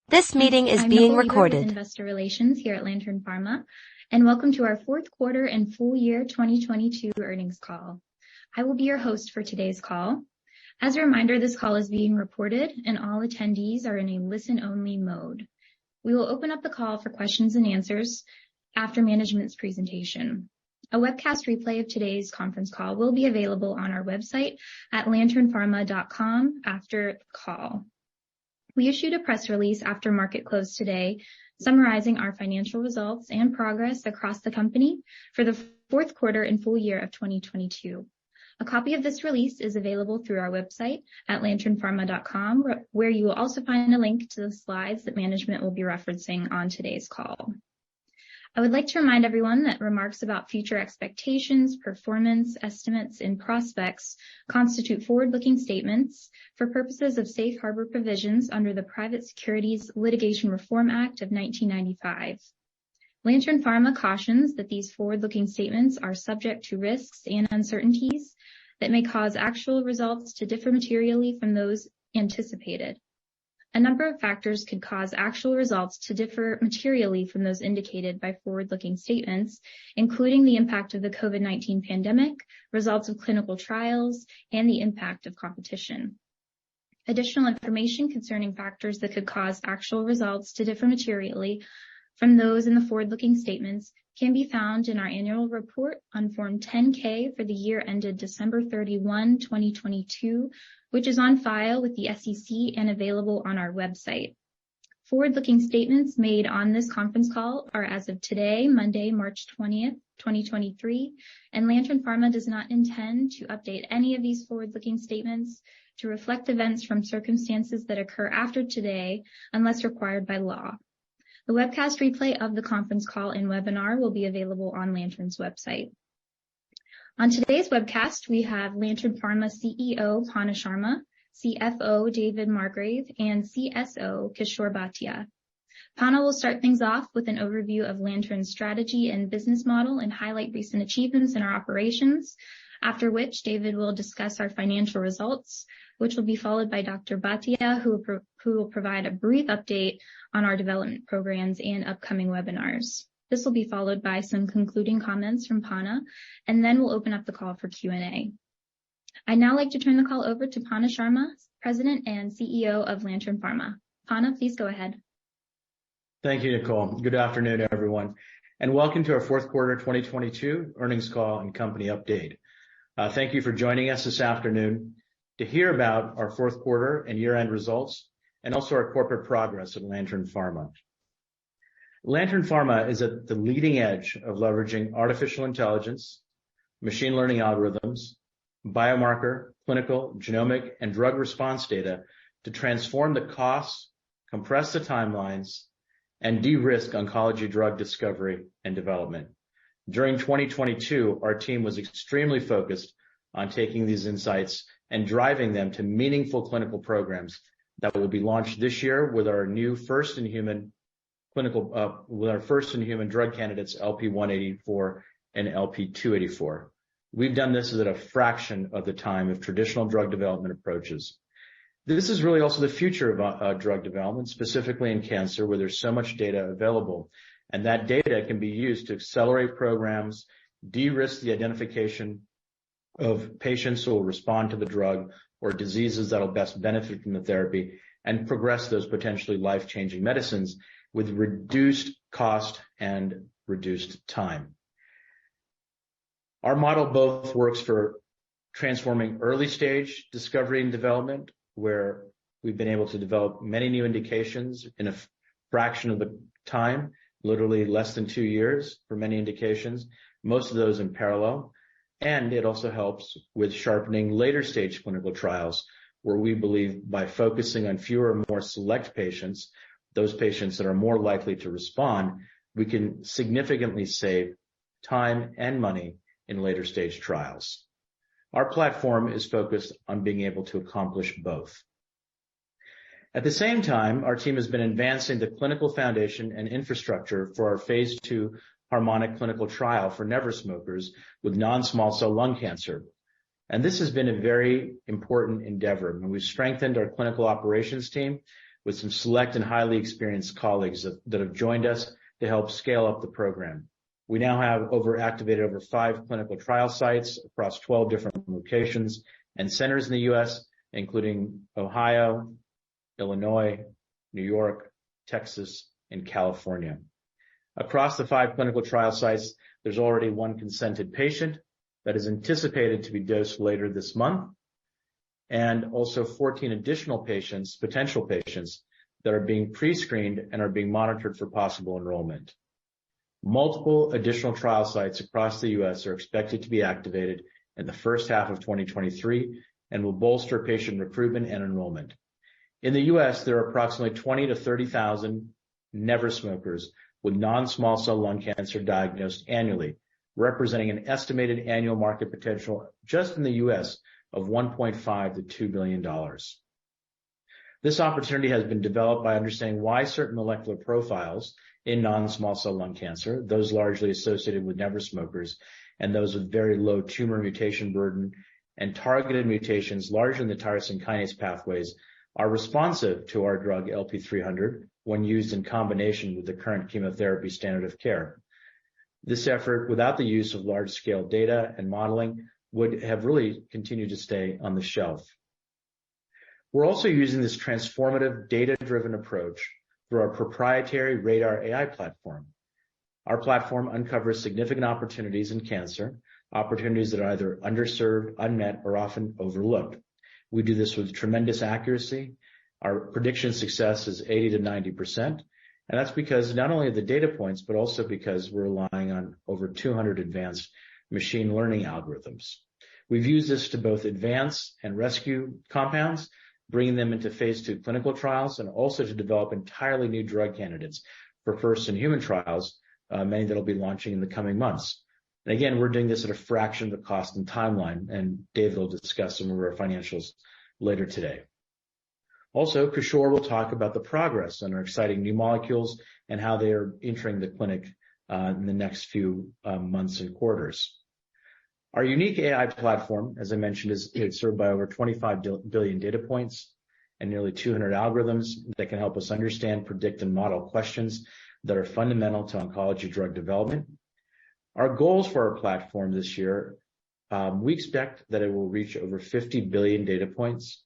This meeting is I'm being Nicole Eber recorded. with Investor Relations here at Lantern Pharma, and welcome to our fourth quarter and full year 2022 earnings call. I will be your host for today's call. As a reminder, this call is being recorded and all attendees are in a listen-only mode. We will open up the call for questions and answers after management's presentation. A webcast replay of today's conference call will be available on our website at lanternpharma.com after the call. We issued a press release after market close today summarizing our financial results and progress across the company for the fourth quarter and full year of 2022. A copy of this release is available through our website at lanternpharma.com, where you will also find a link to the slides that management will be referencing on today's call. I would like to remind everyone that remarks about future expectations, performance, estimates, and prospects constitute forward-looking statements for purposes of safe harbor provisions under the Private Securities Litigation Reform Act of 1995. Lantern Pharma cautions that these forward-looking statements are subject to risks and uncertainties that may cause actual results to differ materially from those anticipated. A number of factors could cause actual results to differ materially from those indicated by forward-looking statements, including the impact of the COVID-19 pandemic, results of clinical trials, and the impact of competition. Additional information concerning factors that could cause actual results to differ materially from those in the forward-looking statements can be found in our annual report on Form 10-K for the year ended December 31, 2022, which is on file with the SEC and available on our website. Forward-looking statements made on this conference call are as of today, Monday, March 20th, 2023, and Lantern Pharma does not intend to update any of these forward-looking statements to reflect events from circumstances that occur after today unless required by law. The webcast replay of the conference call and webinar will be available on Lantern's website. On today's webcast, we have Lantern Pharma CEO Panna Sharma, CFO David Margrave, and CSO Kishore Bhatia. Panna will start things off with an overview of Lantern's strategy and business model and highlight recent achievements in our operations, after which David will discuss our financial results, which will be followed by Dr. Bhatia, who will provide a brief update on our development programs and upcoming webinars. This will be followed by some concluding comments from Panna, and then we'll open up the call for Q&A. I'd now like to turn the call over to Panna Sharma, President and CEO of Lantern Pharma. Panna, please go ahead. Thank you, Nicole. Good afternoon, everyone, and welcome to our fourth quarter 2022 earnings call and company update. Thank you for joining us this afternoon to hear about our fourth quarter and year-end results and also our corporate progress at Lantern Pharma. Lantern Pharma is at the leading edge of leveraging artificial intelligence, machine learning algorithms, biomarker, clinical, genomic, and drug response data to transform the costs, compress the timelines, and de-risk oncology drug discovery and development. During 2022, our team was extremely focused on taking these insights and driving them to meaningful clinical programs that will be launched this year with our new first-in-human drug candidates LP-184 and LP-284. We've done this at a fraction of the time of traditional drug development approaches. This is really also the future of drug development, specifically in cancer, where there's so much data available, and that data can be used to accelerate programs, de-risk the identification of patients who will respond to the drug or diseases that will best benefit from the therapy, and progress those potentially life-changing medicines with reduced cost and reduced time. Our model both works for transforming early stage discovery and development, where we've been able to develop many new indications in a fraction of the time, literally less than 2 years for many indications, most of those in parallel. And it also helps with sharpening later stage clinical trials, where we believe by focusing on fewer and more select patients, those patients that are more likely to respond, we can significantly save time and money in later stage trials. Our platform is focused on being able to accomplish both. At the same time, our team has been advancing the clinical foundation and infrastructure for our phase 2 harmonic clinical trial for never smokers with non-small cell lung cancer. And this has been a very important endeavor. And we've strengthened our clinical operations team with some select and highly experienced colleagues that have joined us to help scale up the program. We now have activated over 5 clinical trial sites across 12 different locations and centers in the U.S., including Ohio, Illinois, New York, Texas, and California. Across the 5 clinical trial sites, there's already 1 consented patient that is anticipated to be dosed later this month, and also 14 additional patients, potential patients, that are being pre-screened and are being monitored for possible enrollment. Multiple additional trial sites across the U.S. are expected to be activated in the first half of 2023 and will bolster patient recruitment and enrollment. In the U.S., there are approximately 20 to 30,000 never smokers with non-small cell lung cancer diagnosed annually, representing an estimated annual market potential just in the U.S. of $1.5 to $2 billion. This opportunity has been developed by understanding why certain molecular profiles in non-small cell lung cancer, those largely associated with never smokers, and those with very low tumor mutation burden and targeted mutations larger in the tyrosine kinase pathways, are responsive to our drug LP300 when used in combination with the current chemotherapy standard of care. This effort, without the use of large-scale data and modeling, would have really continued to stay on the shelf. We're also using this transformative data-driven approach through our proprietary RADAR AI platform. Our platform uncovers significant opportunities in cancer, opportunities that are either underserved, unmet, or often overlooked. We do this with tremendous accuracy. Our prediction success is 80 to 90%. And that's because not only of the data points, but also because we're relying on over 200 advanced machine learning algorithms. We've used this to both advance and rescue compounds, bringing them into phase 2 clinical trials, and also to develop entirely new drug candidates for first-in-human trials, many that will be launching in the coming months. And again, we're doing this at a fraction of the cost and timeline, and David will discuss some of our financials later today. Also, Kishore will talk about the progress on our exciting new molecules and how they are entering the clinic in the next few months and quarters. Our unique AI platform, as I mentioned, is served by over 25 billion data points and nearly 200 algorithms that can help us understand, predict, and model questions that are fundamental to oncology drug development. Our goals for our platform this year, we expect that it will reach over 50 billion data points,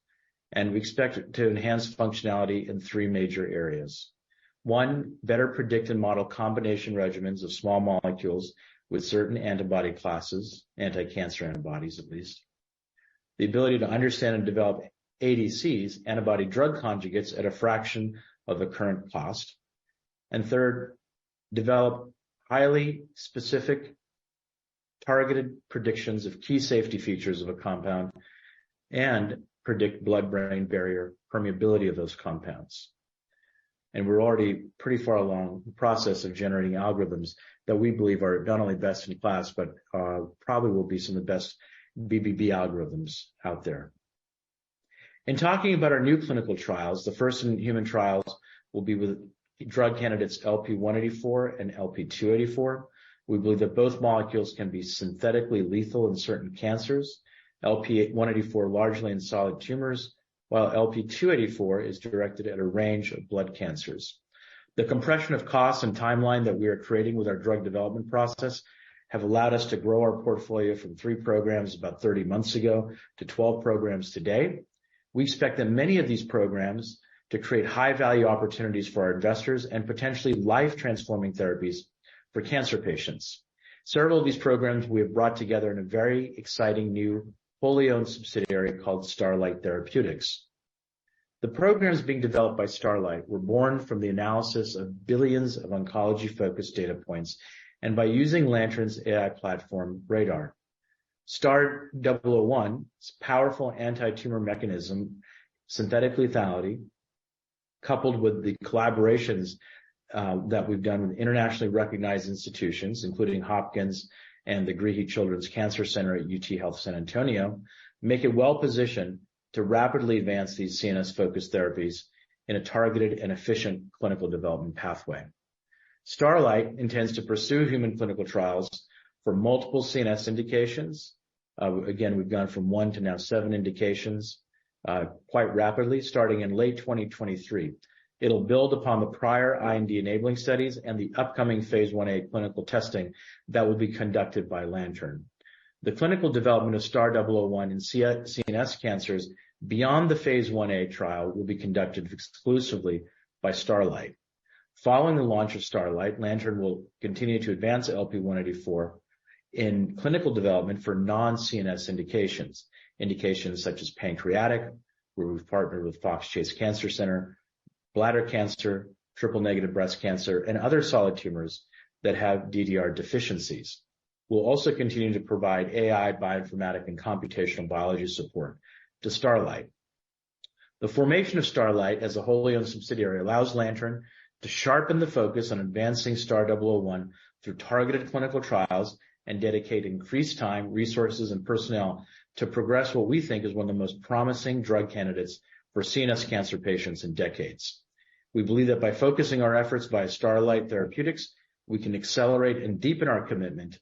and we expect to enhance functionality in 3 major areas. 1, better predict and model combination regimens of small molecules with certain antibody classes, anti-cancer antibodies at least. The ability to understand and develop ADCs, antibody drug conjugates, at a fraction of the current cost. And 3rd, develop highly specific targeted predictions of key safety features of a compound and predict blood-brain barrier permeability of those compounds. And we're already pretty far along the process of generating algorithms that we believe are not only best in class, but probably will be some of the best BBB algorithms out there. In talking about our new clinical trials, the first in human trials will be with drug candidates LP184 and LP284. We believe that both molecules can be synthetically lethal in certain cancers, LP184 largely in solid tumors, while LP284 is directed at a range of blood cancers. The compression of costs and timeline that we are creating with our drug development process have allowed us to grow our portfolio from 3 programs about 30 months ago to 12 programs today. We expect that many of these programs to create high-value opportunities for our investors and potentially life-transforming therapies for cancer patients. Several of these programs we have brought together in a very exciting new wholly owned subsidiary called Starlight Therapeutics. The programs being developed by Starlight were born from the analysis of billions of oncology-focused data points and by using Lantern's AI platform, RADAR. STAR-001's powerful anti-tumor mechanism, synthetic lethality, coupled with the collaborations that we've done with internationally recognized institutions, including Hopkins and the Greehey Children's Cancer Center at UT Health San Antonio, make it well positioned to rapidly advance these CNS-focused therapies in a targeted and efficient clinical development pathway. Starlight intends to pursue human clinical trials for multiple CNS indications. Again, we've gone from 1 to now 7 indications quite rapidly, starting in late 2023. It'll build upon the prior IND enabling studies and the upcoming phase 1A clinical testing that will be conducted by Lantern. The clinical development of STAR-001 in CNS cancers beyond the phase 1A trial will be conducted exclusively by Starlight. Following the launch of Starlight, Lantern will continue to advance LP-184 in clinical development for non-CNS indications such as pancreatic, where we've partnered with Fox Chase Cancer Center, bladder cancer, triple-negative breast cancer, and other solid tumors that have DDR deficiencies. We'll also continue to provide AI, bioinformatic, and computational biology support to Starlight. The formation of Starlight as a wholly owned subsidiary allows Lantern to sharpen the focus on advancing STAR-001 through targeted clinical trials and dedicate increased time, resources, and personnel to progress what we think is one of the most promising drug candidates for CNS cancer patients in decades. We believe that by focusing our efforts via Starlight Therapeutics, we can accelerate and deepen our commitment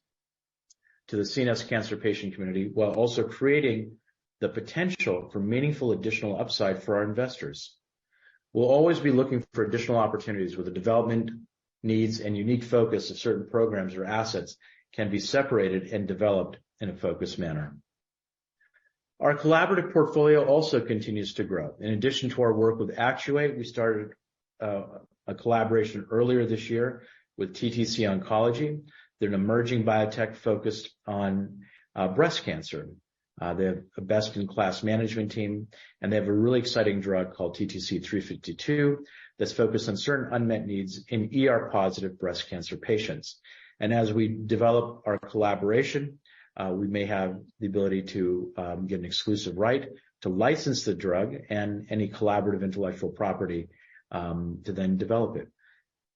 to the CNS cancer patient community while also creating the potential for meaningful additional upside for our investors. We'll always be looking for additional opportunities where the development needs and unique focus of certain programs or assets can be separated and developed in a focused manner. Our collaborative portfolio also continues to grow. In addition to our work with Actuate, we started a collaboration earlier this year with TTC Oncology. They're an emerging biotech focused on breast cancer. They have a best-in-class management team, and they have a really exciting drug called TTC 352 that's focused on certain unmet needs in ER-positive breast cancer patients. And as we develop our collaboration, we may have the ability to get an exclusive right to license the drug and any collaborative intellectual property to then develop it.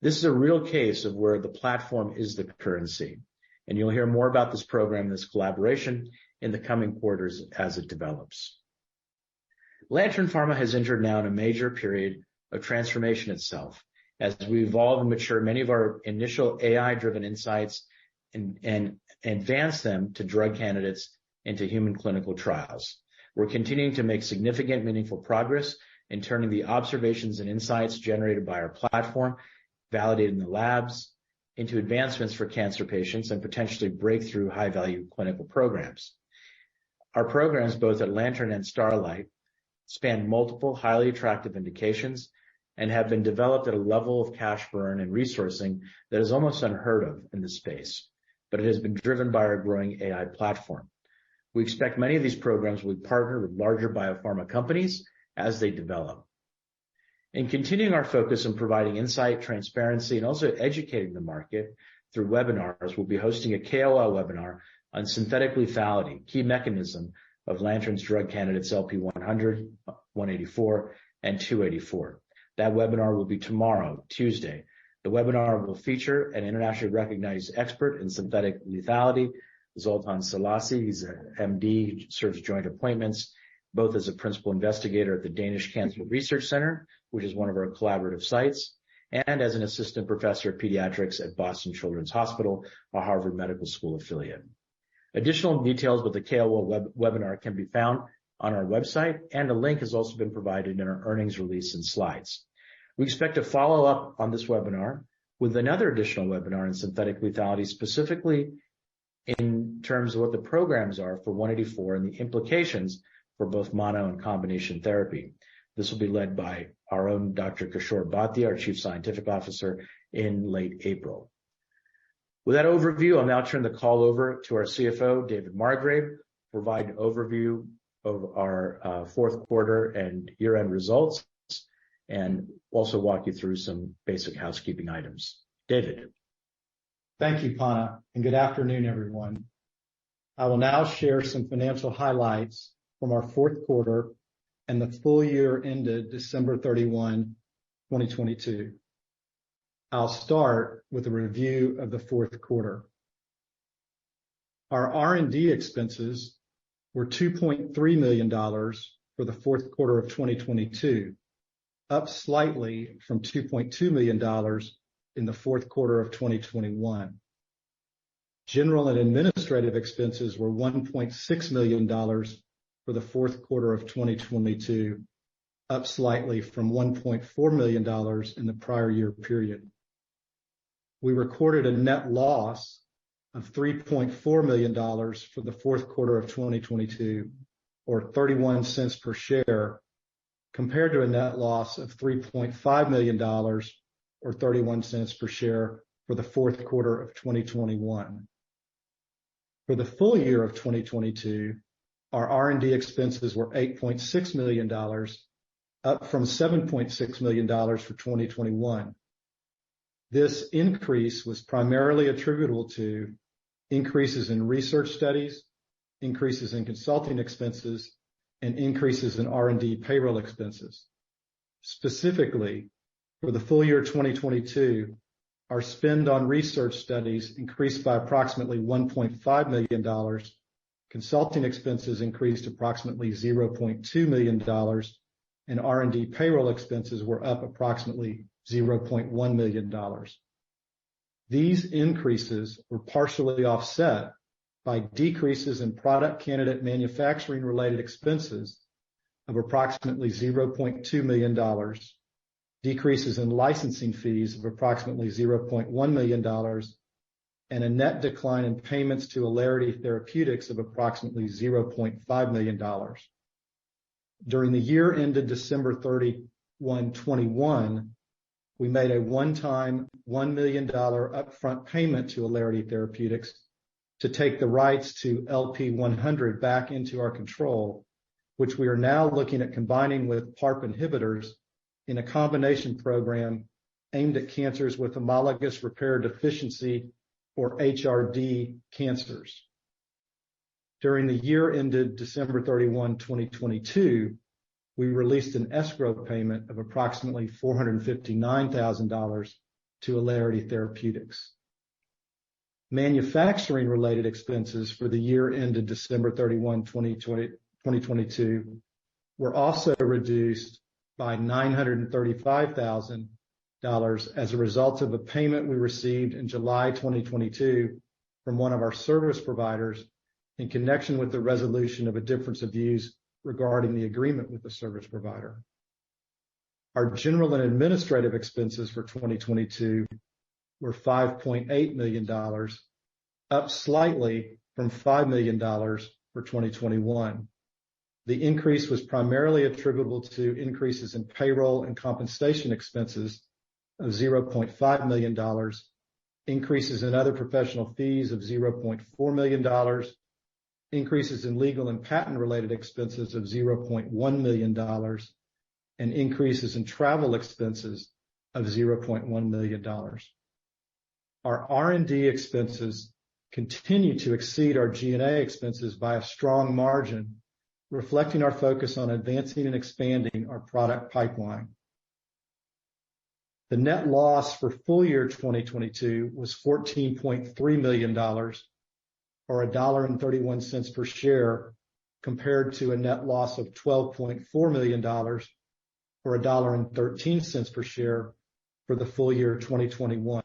This is a real case of where the platform is the currency. And you'll hear more about this program, this collaboration, in the coming quarters as it develops. Lantern Pharma has entered now in a major period of transformation itself as we evolve and mature many of our initial AI-driven insights and advance them to drug candidates into human clinical trials. We're continuing to make significant, meaningful progress in turning the observations and insights generated by our platform, validated in the labs, into advancements for cancer patients and potentially breakthrough high-value clinical programs. Our programs, both at Lantern and Starlight, span multiple highly attractive indications and have been developed at a level of cash burn and resourcing that is almost unheard of in this space, but it has been driven by our growing AI platform. We expect many of these programs will partner with larger biopharma companies as they develop. In continuing our focus on providing insight, transparency, and also educating the market through webinars, we'll be hosting a KOL webinar on synthetic lethality, key mechanism of Lantern's drug candidates LP100, 184, and 284. That webinar will be tomorrow, Tuesday. The webinar will feature an internationally recognized expert in synthetic lethality, Zoltan Salasi. He's an MD, he serves joint appointments, both as a principal investigator at the Danish Cancer Research Center, which is one of our collaborative sites, and as an assistant professor of pediatrics at Boston Children's Hospital, a Harvard Medical School affiliate. Additional details about the KOL webinar can be found on our website, and a link has also been provided in our earnings release and slides. We expect to follow up on this webinar with another additional webinar in synthetic lethality, specifically in terms of what the programs are for 184 and the implications for both mono and combination therapy. This will be led by our own Dr. Kishore Bhatia, our Chief Scientific Officer, in late April. With that overview, I'll now turn the call over to our CFO, David Margrave, to provide an overview of our fourth quarter and year-end results, and also walk you through some basic housekeeping items. David. Thank you, Panna, and good afternoon, everyone. I will now share some financial highlights from our fourth quarter and the full year ended December 31, 2022. I'll start with a review of the fourth quarter. Our R&D expenses were $2.3 million for the fourth quarter of 2022, up slightly from $2.2 million in the fourth quarter of 2021. General and administrative expenses were $1.6 million for for the fourth quarter of 2022, up slightly from $1.4 million in the prior year period. We recorded a net loss of $3.4 million for the fourth quarter of 2022, or 31 cents per share, compared to a net loss of $3.5 million, or 31 cents per share for the fourth quarter of 2021. For the full year of 2022, our R&D expenses were $8.6 million, up from $7.6 million for 2021. This increase was primarily attributable to increases in research studies, increases in consulting expenses, and increases in R&D payroll expenses. Specifically, for the full year 2022, our spend on research studies increased by approximately $1.5 million. Consulting expenses increased approximately $0.2 million, and R&D payroll expenses were up approximately $0.1 million. These increases were partially offset by decreases in product candidate manufacturing related expenses of approximately $0.2 million, decreases in licensing fees of approximately $0.1 million, and a net decline in payments to Alarity Therapeutics of approximately $0.5 million. During the year ended December 31, 2021, we made a one-time $1 million upfront payment to Alarity Therapeutics to take the rights to LP-100 back into our control, which we are now looking at combining with PARP inhibitors in a combination program aimed at cancers with homologous repair deficiency, or HRD cancers. During the year ended December 31, 2022, we released an escrow payment of approximately $459,000 to Alarity Therapeutics. Manufacturing related expenses for the year ended December 31, 2022 were also reduced by $935,000 as a result of a payment we received in July 2022 from one of our service providers in connection with the resolution of a difference of views regarding the agreement with the service provider. Our general and administrative expenses for 2022 were $5.8 million, up slightly from $5 million for 2021. The increase was primarily attributable to increases in payroll and compensation expenses of $0.5 million, increases in other professional fees of $0.4 million, increases in legal and patent-related expenses of $0.1 million, and increases in travel expenses of $0.1 million. Our R&D expenses continue to exceed our G&A expenses by a strong margin, reflecting our focus on advancing and expanding our product pipeline. The net loss for full year 2022 was $14.3 million, or $1.31 per share, compared to a net loss of $12.4 million, or $1.13 per share for the full year 2021.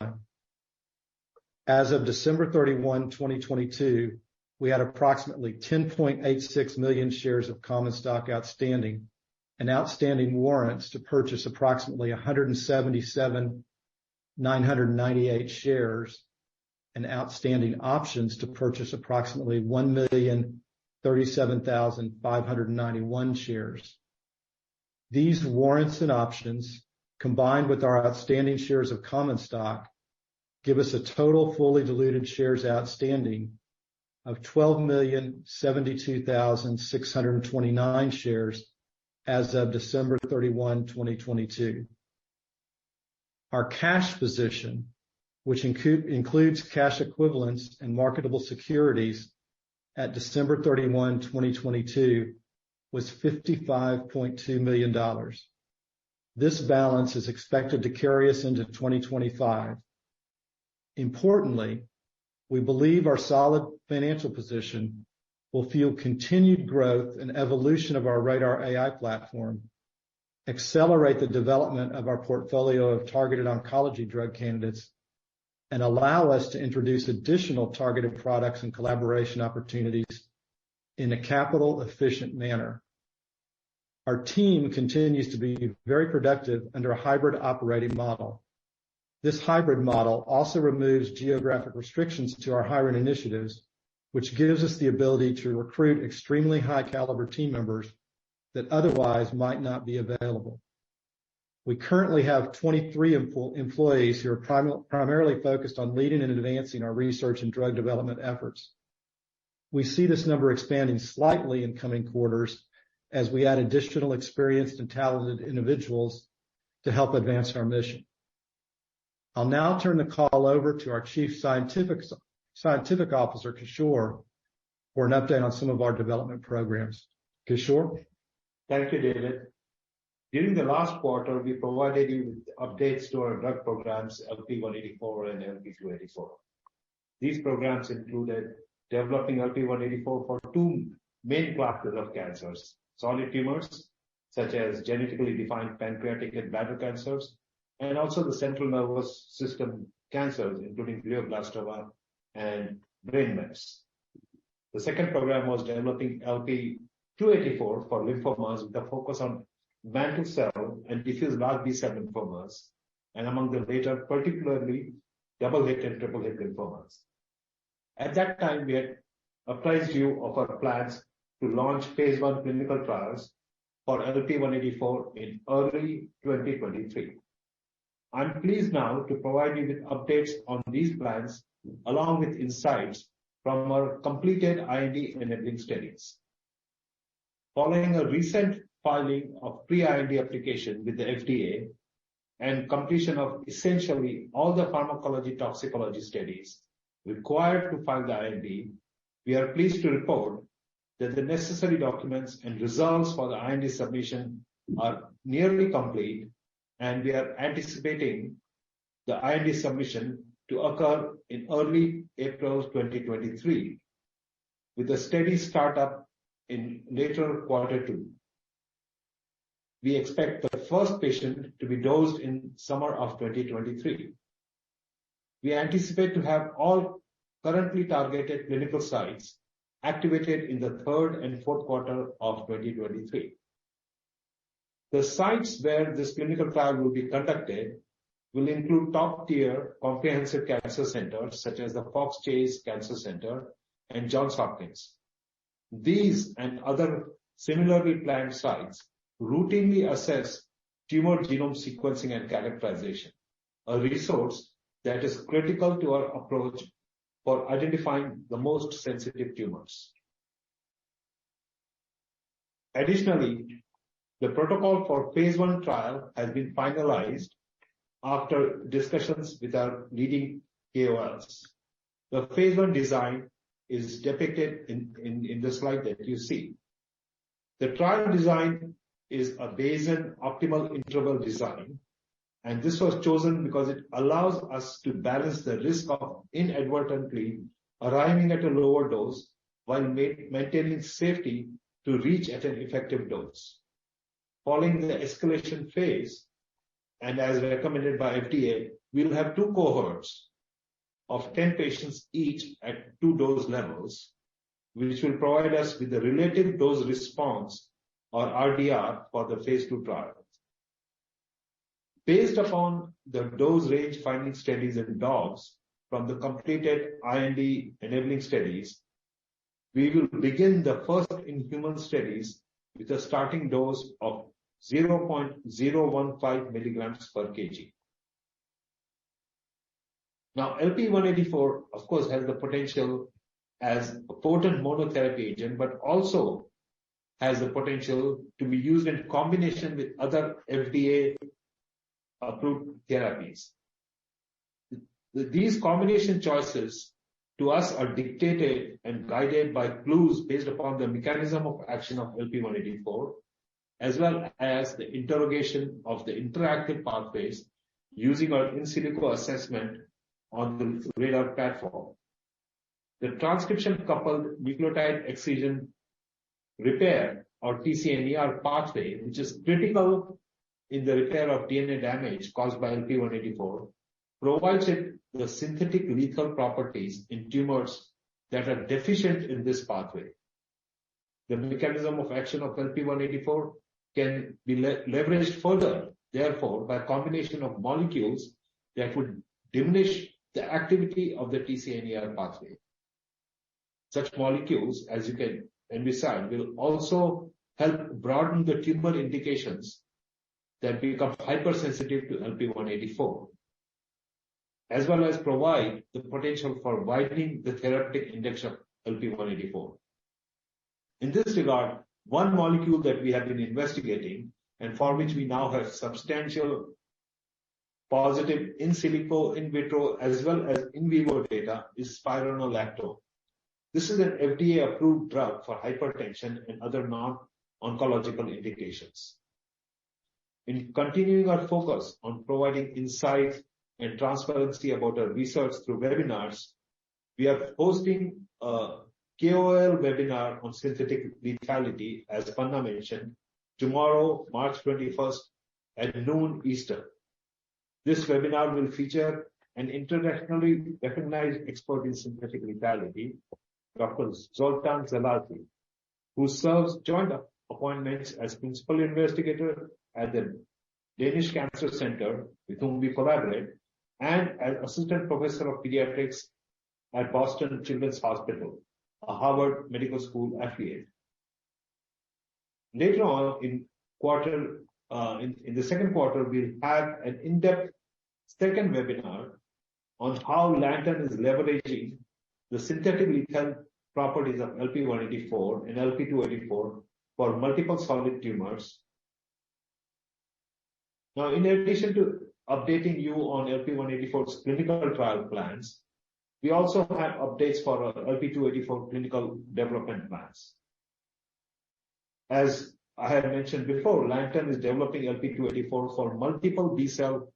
As of December 31, 2022, we had approximately 10.86 million shares of common stock outstanding and outstanding warrants to purchase approximately 177,998 shares, and outstanding options to purchase approximately 1,037,591 shares. These warrants and options, combined with our outstanding shares of common stock, give us a total fully diluted shares outstanding of 12,072,629 shares as of December 31, 2022. Our cash position, which includes cash equivalents and marketable securities at December 31, 2022, was $55.2 million. This balance is expected to carry us into 2025. Importantly, we believe our solid financial position will fuel continued growth and evolution of our RADR AI platform, accelerate the development of our portfolio of targeted oncology drug candidates, and allow us to introduce additional targeted products and collaboration opportunities in a capital efficient manner. Our team continues to be very productive under a hybrid operating model. This hybrid model also removes geographic restrictions to our hiring initiatives, which gives us the ability to recruit extremely high caliber team members that otherwise might not be available. We currently have 23 employees who are primarily focused on leading and advancing our research and drug development efforts. We see this number expanding slightly in coming quarters as we add additional experienced and talented individuals to help advance our mission. I'll now turn the call over to our Chief Scientific Officer, Kishore, for an update on some of our development programs. Kishore? Thank you, David. During the last quarter, we provided you with updates to our drug programs, LP-184 and LP-284. These programs included developing LP-184 for two main classes of cancers, solid tumors, such as genetically defined pancreatic and bladder cancers, and also the central nervous system cancers, including glioblastoma and brain mets. The second program was developing LP-284 for lymphomas with a focus on mantle cell and diffuse large B-cell lymphomas, and among the later, particularly double-hit and triple-hit lymphomas. At that time, we had apprised you of our plans to launch phase 1 clinical trials for LP-184 in early 2023. I'm pleased now to provide you with updates on these plans, along with insights from our completed IND-enabling studies. Following a recent filing of pre-IND application with the FDA and completion of essentially all the pharmacology toxicology studies required to file the IND, we are pleased to report that the necessary documents and results for the IND submission are nearly complete, and we are anticipating the IND submission to occur in early April 2023, with a steady startup in later quarter 2. We expect the first patient to be dosed in summer of 2023. We anticipate to have all currently targeted clinical sites activated in the third and fourth quarter of 2023. The sites where this clinical trial will be conducted will include top-tier comprehensive cancer centers such as the Fox Chase Cancer Center and Johns Hopkins. These and other similarly planned sites routinely assess tumor genome sequencing and characterization, a resource that is critical to our approach for identifying the most sensitive tumors. Additionally, the protocol for phase 1 trial has been finalized after discussions with our leading KOLs. The phase 1 design is depicted in the slide that you see. The trial design is a Bayesian optimal interval design, and this was chosen because it allows us to balance the risk of inadvertently arriving at a lower dose while maintaining safety to reach at an effective dose. Following the escalation phase, and as recommended by FDA, we'll have 2 cohorts of 10 patients each at 2 dose levels, which will provide us with the relative dose response, or RDR, for the phase 2 trial. Based upon the dose range finding studies in dogs from the completed IND-enabling studies, we will begin the first in-human studies with a starting dose of 0.015 milligrams per kg. Now, LP-184, of course, has the potential as a potent monotherapy agent, but also has the potential to be used in combination with other FDA-approved therapies. These combination choices to us are dictated and guided by clues based upon the mechanism of action of LP-184, as well as the interrogation of the interactive pathways using our in silico assessment on the radar platform. The transcription-coupled nucleotide excision repair, or TCNER pathway, which is critical in the repair of DNA damage caused by LP-184, provides it the synthetic lethal properties in tumors that are deficient in this pathway. The mechanism of action of LP-184 can be leveraged further, therefore, by a combination of molecules that would diminish the activity of the TCNER pathway. Such molecules, as you can envisage, will also help broaden the tumor indications that become hypersensitive to LP-184, as well as provide the potential for widening the therapeutic index of LP-184. In this regard, one molecule that we have been investigating and for which we now have substantial positive in silico, in vitro, as well as in vivo data is spironolactone. This is an FDA-approved drug for hypertension and other non-oncological indications. In continuing our focus on providing insight and transparency about our research through webinars, we are hosting a KOL webinar on synthetic lethality, as Panna mentioned, tomorrow, March 21st at noon Eastern. This webinar will feature an internationally recognized expert in synthetic lethality, Dr. Zoltan Zalati, who serves joint appointments as principal investigator at the Danish Cancer Center, with whom we collaborate, and as assistant professor of pediatrics at Boston Children's Hospital, a Harvard Medical School affiliate. Later on in the second quarter, we'll have an in-depth second webinar on how Lantern is leveraging the synthetic lethal properties of LP-184 and LP-284 for multiple solid tumors. Now, in addition to updating you on LP-184's clinical trial plans, we also have updates for our LP-284 clinical development plans. As I had mentioned before, Lantern is developing LP-284 for multiple B-cell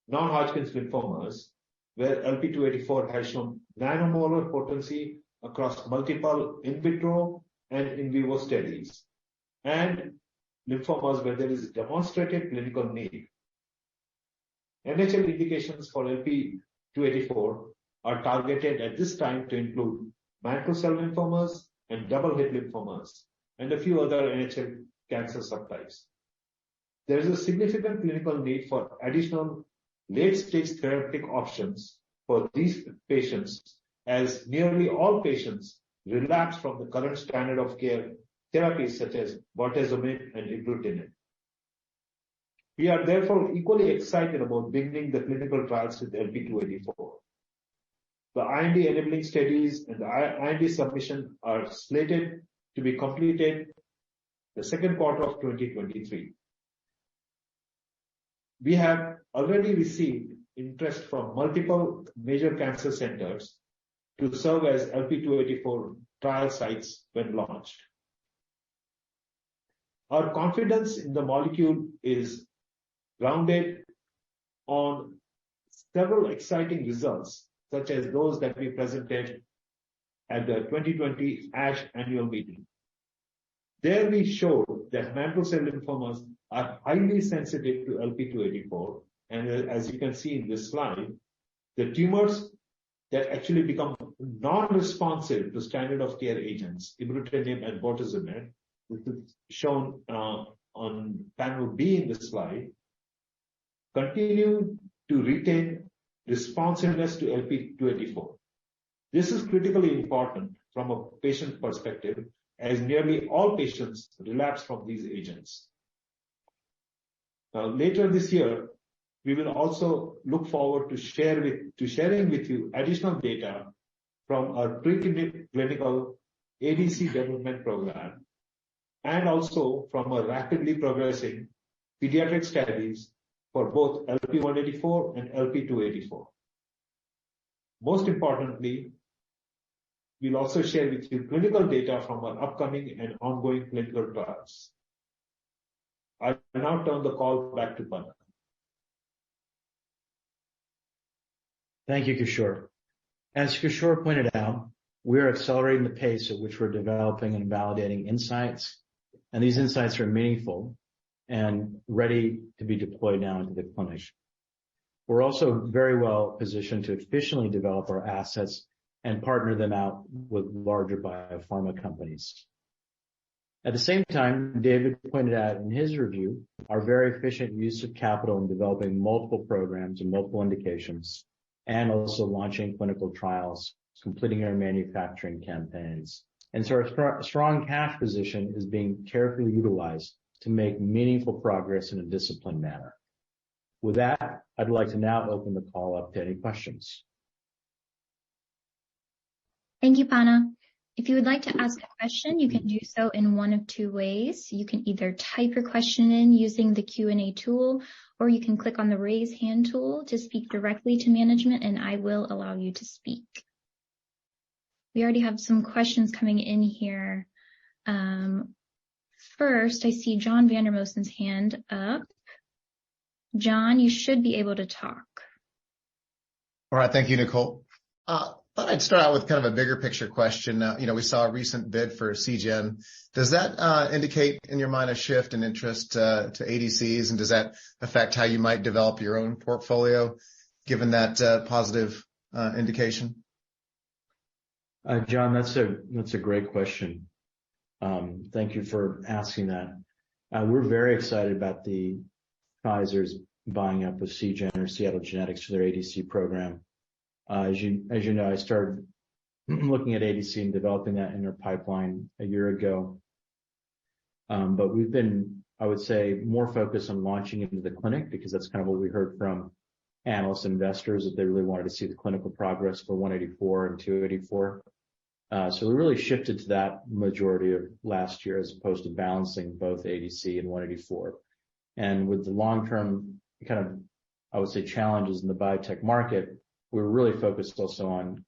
non-Hodgkin's lymphomas, where LP-284 has shown nanomolar potency across multiple in vitro and in vivo studies, and lymphomas where there is demonstrated clinical need. NHL indications for LP-284 are targeted at this time to include mantle cell lymphomas and double-hit lymphomas, and a few other NHL cancer subtypes. There is a significant clinical need for additional late-stage therapeutic options for these patients, as nearly all patients relapse from the current standard of care therapies such as bortezomib and ibrutinib. We are therefore equally excited about beginning the clinical trials with LP-284. The IND enabling studies and the IND submission are slated to be completed the second quarter of 2023. We have already received interest from multiple major cancer centers to serve as LP-284 trial sites when launched. Our confidence in the molecule is grounded on several exciting results, such as those that we presented at the 2020 ASH annual meeting. There we showed that mantle cell lymphomas are highly sensitive to LP-284, and as you can see in this slide, the tumors that actually become non-responsive to standard of care agents, ibrutinib and bortezomib, which is shown on panel B in this slide, continue to retain responsiveness to LP-284. This is critically important from a patient perspective, as nearly all patients relapse from these agents. Now, later this year, we will also look forward to sharing with you additional data from our preclinical ADC development program, and also from a rapidly progressing pediatric studies for both LP-184 and LP-284. Most importantly, we'll also share with you clinical data from our upcoming and ongoing clinical trials. I will now turn the call back to Panna. Thank you, Kishore. As Kishore pointed out, we are accelerating the pace at which we're developing and validating insights, and these insights are meaningful and ready to be deployed now into the clinic. We're also very well positioned to efficiently develop our assets and partner them out with larger biopharma companies. At the same time, David pointed out in his review our very efficient use of capital in developing multiple programs and multiple indications, and also launching clinical trials, completing our manufacturing campaigns. And so our strong cash position is being carefully utilized to make meaningful progress in a disciplined manner. With that, I'd like to now open the call up to any questions. Thank you, Panna. If you would like to ask a question, you can do so in one of two ways. You can either type your question in using the Q&A tool, or you can click on the raise hand tool to speak directly to management, and I will allow you to speak. We already have some questions coming in here. First, I see John Vandermosen's hand up. John, you should be able to talk. All right. Thank you, Nicole. Thought I'd start out with kind of a bigger picture question. We saw a recent bid for CGen. Does that indicate in your mind a shift in interest to ADCs, and does that affect how you might develop your own portfolio, given that positive indication? John, that's a great question. Thank you for asking that. We're very excited about the Pfizer's buying up of CGen or Seattle Genetics for their ADC program. As you know, I started looking at ADC and developing that in their pipeline a year ago. But we've been, I would say, more focused on launching into the clinic, because that's kind of what we heard from analysts and investors, that they really wanted to see the clinical progress for 184 and 284. So we really shifted to that majority of last year, as opposed to balancing both ADC and 184. And with the long-term kind of, I would say, challenges in the biotech market, we're really focused also on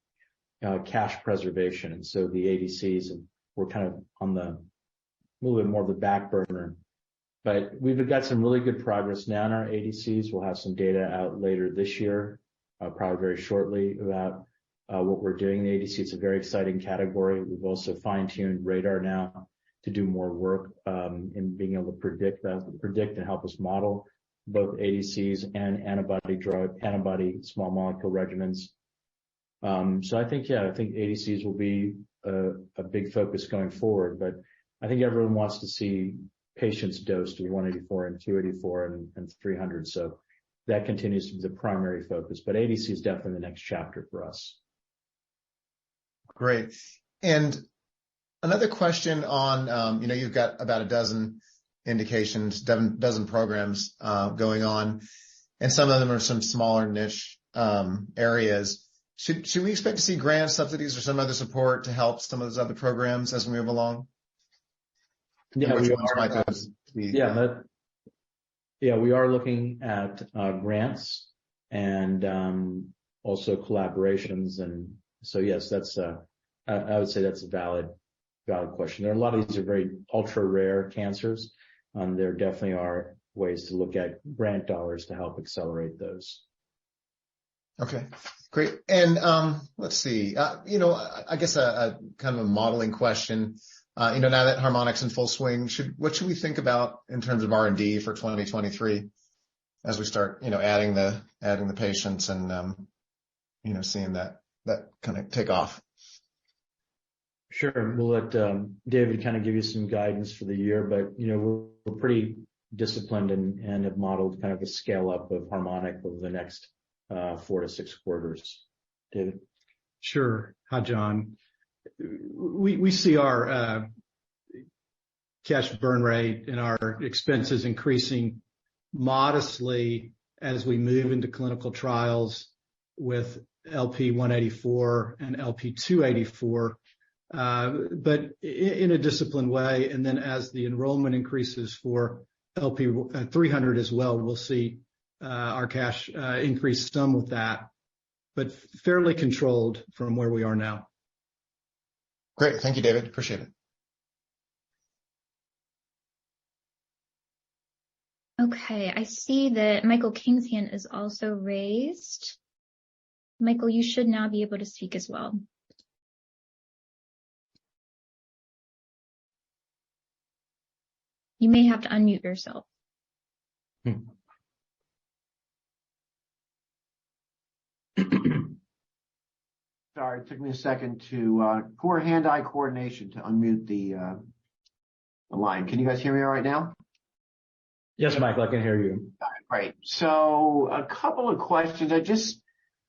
cash preservation. And so the ADCs, and we're kind of on a little bit more of the back burner. But we've got some really good progress now in our ADCs. We'll have some data out later this year, probably very shortly, about what we're doing in the ADC. It's a very exciting category. We've also fine-tuned radar now to do more work in being able to predict and help us model both ADCs and antibody small molecule regimens. So I think ADCs will be a big focus going forward, but I think everyone wants to see patients dosed with 184 and 284 and 300. So that continues to be the primary focus, but ADC is definitely the next chapter for us. Great. And another question on, you've got about a dozen indications, dozen programs going on, and some of them are some smaller niche areas. Should we expect to see grants, subsidies, or some other support to help some of those other programs as we move along? Yeah, we are looking at grants and also collaborations, and so yes, that's I would say that's a valid question. There are a lot of these are very ultra rare cancers. There definitely are ways to look at grant dollars to help accelerate those. Okay, great. And let's see. I guess a kind of a modeling question. Now that Harmonic's in full swing, what should we think about in terms of R&D for 2023 as we start, adding the patients and seeing that kind of take off? Sure. We'll let David kind of give you some guidance for the year, but we're pretty disciplined and have modeled kind of a scale up of Harmonic over the next 4 to 6 quarters. David. Sure. Hi, John. We see our cash burn rate and our expenses increasing modestly as we move into clinical trials with LP-184 and LP-284. But in a disciplined way. And then as the enrollment increases for LP-300 as well, we'll see our cash increase some with that, but fairly controlled from where we are now. Great. Thank you, David. Appreciate it. Okay. I see that Michael King's hand is also raised. Michael, you should now be able to speak as well. You may have to unmute yourself. Sorry, it took me a second to poor hand-eye coordination to unmute the line. Can you guys hear me all right now? Yes, Michael, I can hear you. All right, great. So a couple of questions. I just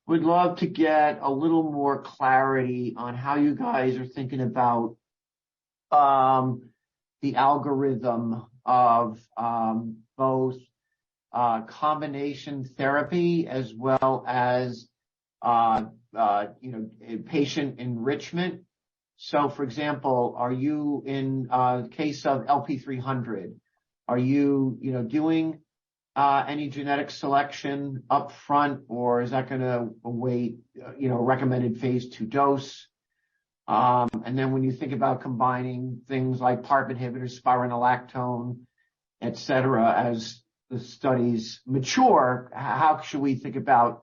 would love to get a little more clarity on how you guys are thinking about the algorithm of both combination therapy as well as patient enrichment. So, for example, are you in case of LP300? Are you doing any genetic selection up front, or is that going to await recommended phase 2 dose? And then when you think about combining things like PARP inhibitors, spironolactone, et cetera, as the studies mature, how should we think about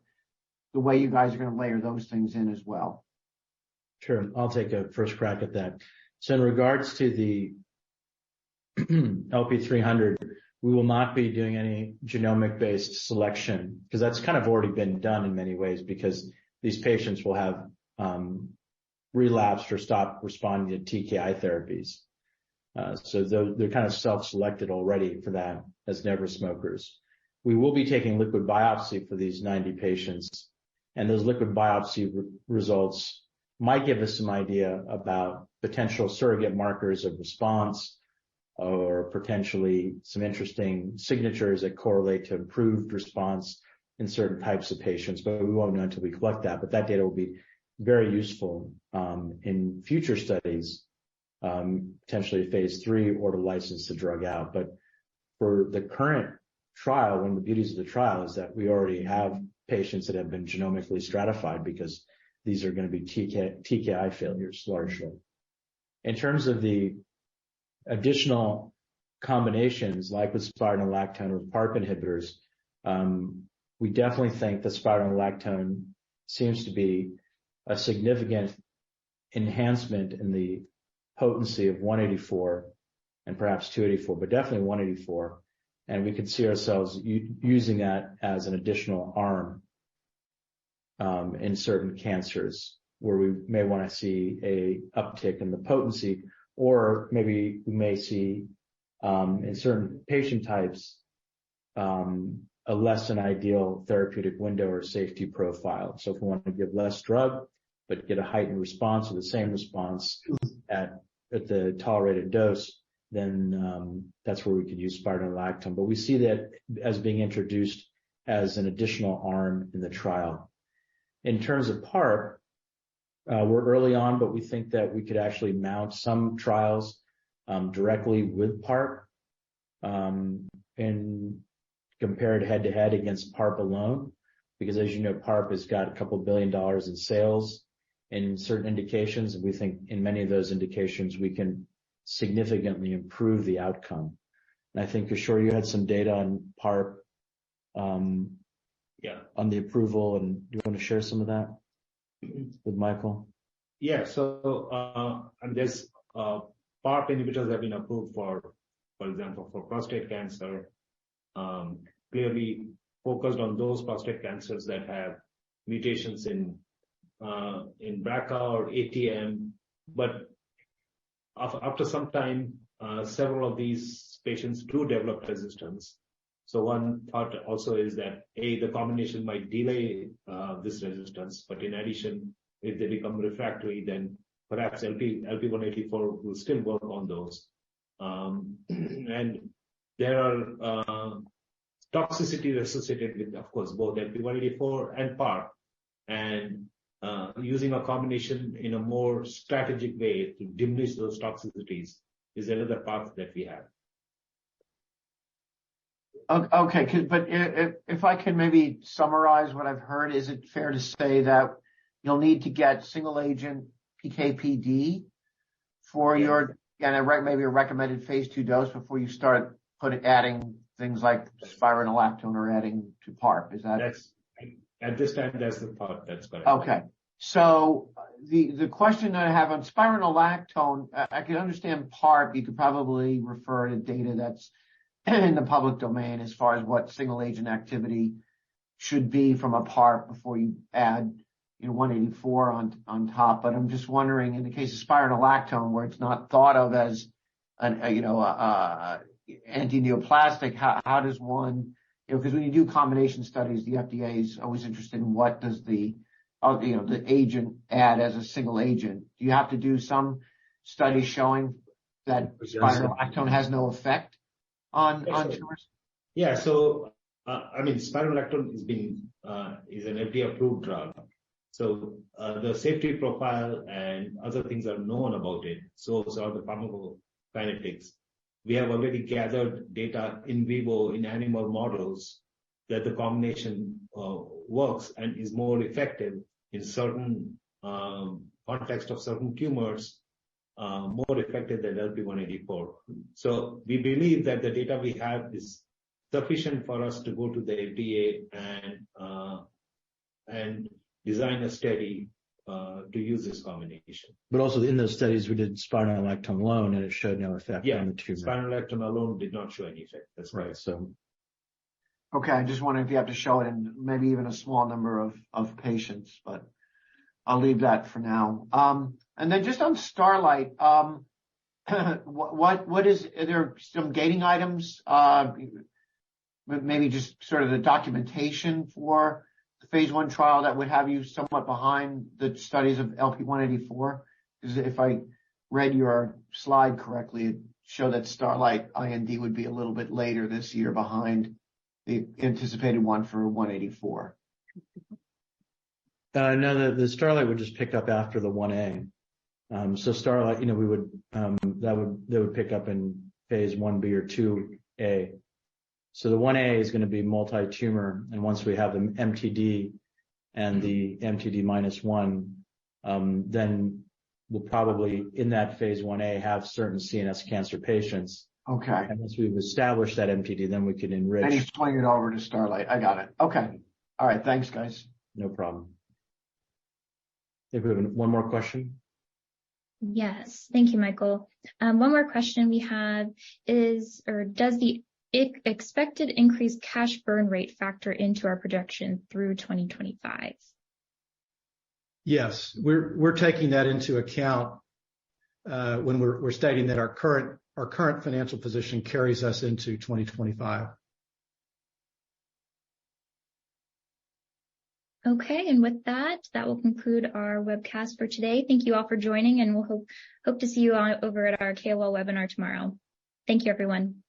the way you guys are going to layer those things in as well? Sure. I'll take a first crack at that. So in regards to the LP300, we will not be doing any genomic-based selection because that's kind of already been done in many ways because these patients will have relapsed or stopped responding to TKI therapies. So they're kind of self-selected already for that as never smokers. We will be taking liquid biopsy for these 90 patients, and those liquid biopsy results might give us some idea about potential surrogate markers of response or potentially some interesting signatures that correlate to improved response in certain types of patients, but we won't know until we collect that. But that data will be very useful in future studies, potentially phase 3 or to license the drug out. But for the current trial, one of the beauties of the trial is that we already have patients that have been genomically stratified because these are going to be TKI failures largely. In terms of the additional combinations like with spironolactone or PARP inhibitors, we definitely think that spironolactone seems to be a significant enhancement in the potency of 184 and perhaps 284, but definitely 184. And we could see ourselves using that as an additional arm in certain cancers where we may want to see a uptick in the potency, or maybe we may see in certain patient types a less than ideal therapeutic window or safety profile. So if we want to give less drug but get a heightened response or the same response at the tolerated dose, then that's where we could use spironolactone. But we see that as being introduced as an additional arm in the trial. In terms of PARP, we're early on, but we think that we could actually mount some trials directly with PARP and compared head-to-head against PARP alone, because as you know, PARP has got a couple $2 billion in sales in certain indications, and we think in many of those indications we can significantly improve the outcome. And I think, Kishore, you had some data on PARP on the approval, and do you want to share some of that with Michael? Yeah, so and there's PARP inhibitors have been approved for example, for prostate cancer, clearly focused on those prostate cancers that have mutations in BRCA or ATM, but after some time, several of these patients do develop resistance. So one part also is that the combination might delay this resistance, but in addition, if they become refractory, then perhaps LP184 will still work on those. And there are toxicities associated with, of course, both LP184 and PARP, and using a combination in a more strategic way to diminish those toxicities is another path that we have. Okay, but if I can maybe summarize what I've heard, is it fair to say that you'll need to get single agent PK/PD for your, and maybe a recommended phase 2 dose before you start adding things like spironolactone or adding to PARP? Is that? That's, at this time, that's the thought. That's correct. Okay. So the question that I have on spironolactone, I can understand PARP. You could probably refer to data that's in the public domain as far as what single agent activity should be from a PARP before you add 184 on top. But I'm just wondering, in the case of spironolactone, where it's not thought of as anti-neoplastic, how does one, because when you do combination studies, the FDA is always interested in what does the agent add as a single agent. Do you have to do some study showing that spironolactone has no effect on tumors? Yeah. So, spironolactone is an FDA-approved drug. So the safety profile and other things are known about it. So are the pharmacokinetics. We have already gathered data in vivo in animal models that the combination works and is more effective in certain context of certain tumors, more effective than LP-184. So we believe that the data we have is sufficient for us to go to the FDA and design a study to use this combination. But also in those studies, we did spironolactone alone, and it showed no effect on the tumor. Spironolactone alone did not show any effect. That's right. So, okay, I just wondering if you have to show it in maybe even a small number of patients, but I'll leave that for now. And then just on Starlight, what is? Are there some gating items? Maybe just sort of the documentation for the phase 1 trial that would have you somewhat behind the studies of LP-184? Because if I read your slide correctly, it showed that Starlight IND would be a little bit later this year behind the anticipated one for 184. No, the Starlight would just pick up after the 1A. So Starlight, we would, they would pick up in phase 1B or 2A. So the 1A is going to be multi-tumor, and once we have the MTD and the MTD -1, then we'll probably, in that phase 1A, have certain CNS cancer patients. Okay. And once we've established that MTD, then we can enrich. And you swing it over to Starlight. I got it. Okay. All right. Thanks, guys. No problem. I think we have one more question. Yes. Thank you, Michael. One more question we have is, or does the expected increased cash burn rate factor into our projection through 2025? Yes, we're taking that into account when we're stating that our current financial position carries us into 2025. Okay, and with that will conclude our webcast for today. Thank you all for joining, and we'll hope to see you all over at our KOL webinar tomorrow. Thank you, everyone.